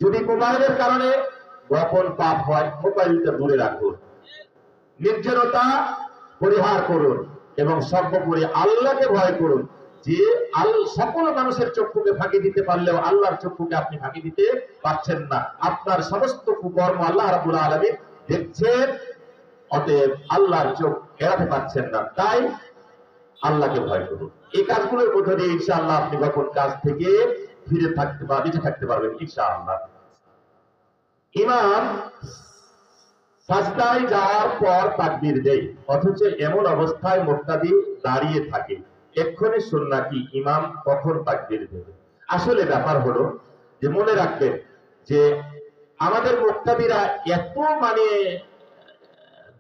যদি মোবাইলের কারণে গোপন পাপ হয়, মোবাইলটা দূরে রাখুন, নির্জনতা পরিহার করুন এবং সর্বোপরি আল্লাহকে ভয় করুন। যে সকল মানুষের চক্ষুকে ফাঁকি দিতে পারলেও আল্লাহর চক্ষুকে আপনি ফাঁকি দিতে পারছেন না। আপনার সমস্ত কুকর্ম আল্লাহ রাব্বুল আলামিন দেখছেন, অতএব আল্লাহর চোখ এড়াতে পারছেন না। তাই আল্লাহকে ভয় করুন। এই কাজগুলোর মধ্যে দিয়ে ইনশাআল্লাহ আপনি গোপন কাজ থেকে ফিরে থাকতে বা বেঁচে থাকতে পারবেন ইনশাআল্লাহ। ইমাম সাজদায় যাওয়ার পর তাকবীর দেয়, অথচ এমন অবস্থায় মুক্তাদি দাঁড়িয়ে থাকে, এক্ষুনি সুন্নাহ কি ইমাম কখন তাকবীর দেবে? আসলে ব্যাপার হলো যে মনে রাখবেন যে আমাদের মুক্তাদিরা এত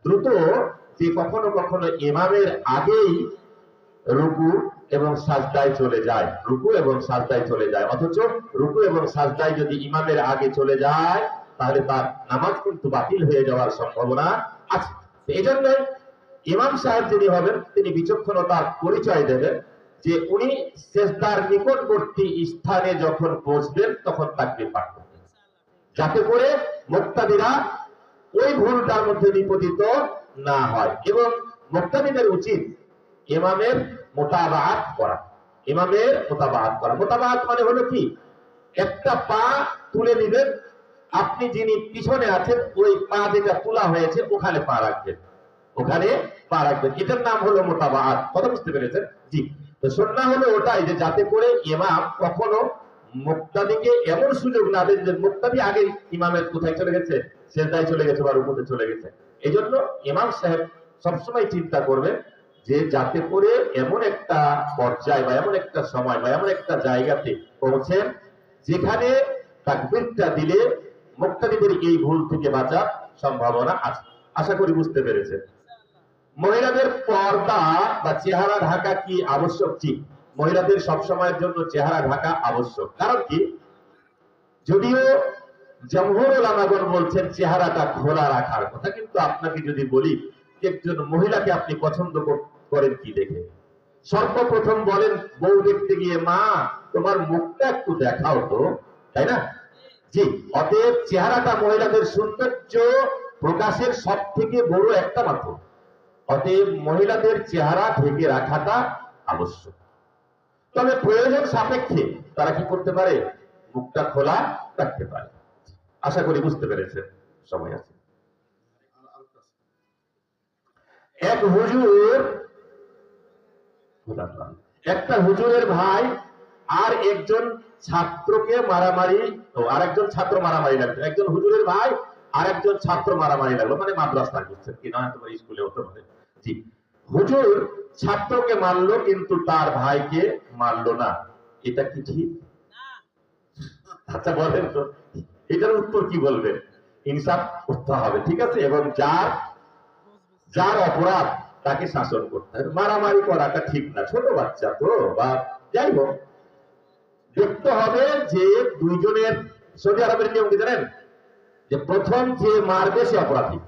দ্রুত যে কখনো কখনো ইমামের আগেই রুকু এবং সাজদায় চলে যায়, রুকু এবং সাজদায় চলে যায়। অথচ রুকু এবং সাজদায় যদি ইমামের আগে চলে যায় তাহলে তার নামাজ কিন্তু বাতিল হয়ে যাওয়ার সম্ভাবনা আছে। এই জন্য ইমাম সাহেব যিনি হবেন তিনি বিচক্ষণতার পরিচয় দেবেন যে উনি সেজদার নিকটবর্তী স্থানে যখন পৌঁছবেন তখন তাকবীর পাঠ করবেন, যাতে করে মুক্তাদিরা ওই ভুলটার মধ্যে নিপতিত না হয়। এবং মুক্তাদিদের উচিত ইমামের মুতাবাআত করা, ইমামের মুতাবাআত করা। মুতাবাআত মানে হলো কি, একটা পা তুলে নেবেন, আপনি যিনি পিছনে আছেন ওই পা যেটা তোলা হয়েছে ওখানে পা রাখবেন, ওখানে পা রাখবেন। এটার নাম হলো মুতাবাআত। কথা বুঝতে পেরেছেন? জি। তো সুন্নাহ হলো ওটাই যে যাতে করে ইমাম কখনো মুক্তাদিকে এমন সুযোগ না দেন যে মুক্তাদি আগে ইমামের কোথায় চলে গেছে, সিজদায় চলে গেছে বা রুকুতে চলে গেছে। এই জন্য ইমাম সাহেব সবসময় চিন্তা করবেন যে যাতে করে এমন একটা পর্যায় বা এমন একটা সময় বা এমন একটা জায়গাতে পৌঁছেন যেখানে তাকবীরটা দিলে মুক্তাদিদের এই ভুল থেকে বাঁচার সম্ভাবনা আছে। আশা করি বুঝতে পেরেছেন। মহিলাদের পর্দা বা চেহারা ঢাকা কি আবশ্যক? জি, মহিলাদের সবসময়ের জন্য চেহারা ঢাকা আবশ্যক। কারণ কি, যদিও জমহুর উলামাগণ বলছেন চেহারাটা খোলা রাখার কথা, কিন্তু আপনাকে যদি বলি একজন মহিলাকে আপনি পছন্দ করেন কি দেখে? সর্বপ্রথম বলেন বউ দেখতে গিয়ে, মা তোমার মুখটা একটু দেখাও তো, তাই না? জি। অতএব চেহারাটা মহিলাদের সৌন্দর্য প্রকাশের সব থেকে বড় একটা মাধ্যম। অতএব মহিলাদের চেহারা ঢেকে রাখাটা আবশ্যক। তবে প্রয়োজন সাপেক্ষে তারা কি করতে পারে, মুখটা খোলা রাখতে পারে। আশা করি বুঝতে পেরেছেন। সময় আছে। একটা হুজুরের ভাই আর একজন ছাত্রকে মারামারি, আর একজন ছাত্র মারামারি লাগলো। একজন হুজুরের ভাই আর একজন ছাত্র মারামারি লাগলো, মানে মাদ্রাসায় বুঝছেন কি না, তোমার স্কুলে হতে পারে। জি। হুজুর ছাত্রকে মারলো কিন্তু তার ভাইকে মারলো না, এটা কি ঠিক? আচ্ছা বলেন তো, এটার উত্তর কি বলবেন? ইনসাফ করতে হবে, ঠিক আছে? এবং যার অপরাধ তাকে শাসন করতে হবে। মারামারি করাটা ঠিক না, ছোট বাচ্চা তো, বা যাই হোক, দেখতে হবে যে দুইজনের। সৌদি আরবের নিয়ম কি জানেন? যে প্রথম যে মারবে সে অপরাধী,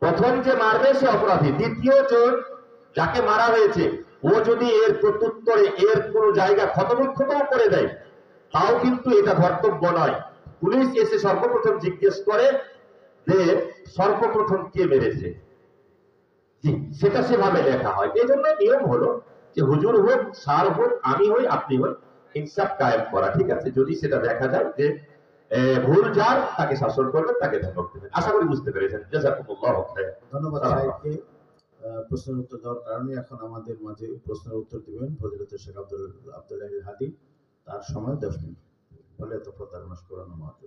প্রথম যে মারবে সে অপরাধী। দ্বিতীয় জন যাকে মারা হয়েছে ও যদি এর প্রত্যুত্তরে এর কোন জায়গা ক্ষতবিক্ষতও করে দেয় তাও কিন্তু এটা ধর্তব্য নয়। পুলিশ এসে সর্বপ্রথম জিজ্ঞেস করে যে সর্বপ্রথম কে মেরেছে, জি, সেটা সেভাবে লেখা হয়। এই জন্য নিয়ম হলো যে হুজুর হোক, স্যার হোক, আমি হই, আপনি হই, ইনসাফ কায়েম করা, ঠিক আছে? যদি সেটা দেখা যায় যে ভুল যার, তাকে শাসন করবেন, তাকে ধমক দেবেন। আশা করি বুঝতে পেরেছেন। জাযাকুমুল্লাহু খায়র। ধন্যবাদ সাহেবকে প্রশ্নের উত্তর দেওয়ার কারণে। এখন আমাদের মাঝে প্রশ্নের উত্তর দিবেন ফজিলতুল শেখ আব্দুল্লাহ হাদি। তার সময় 10 মিনিট। বলে তো প্রতারণা করানো মাত্র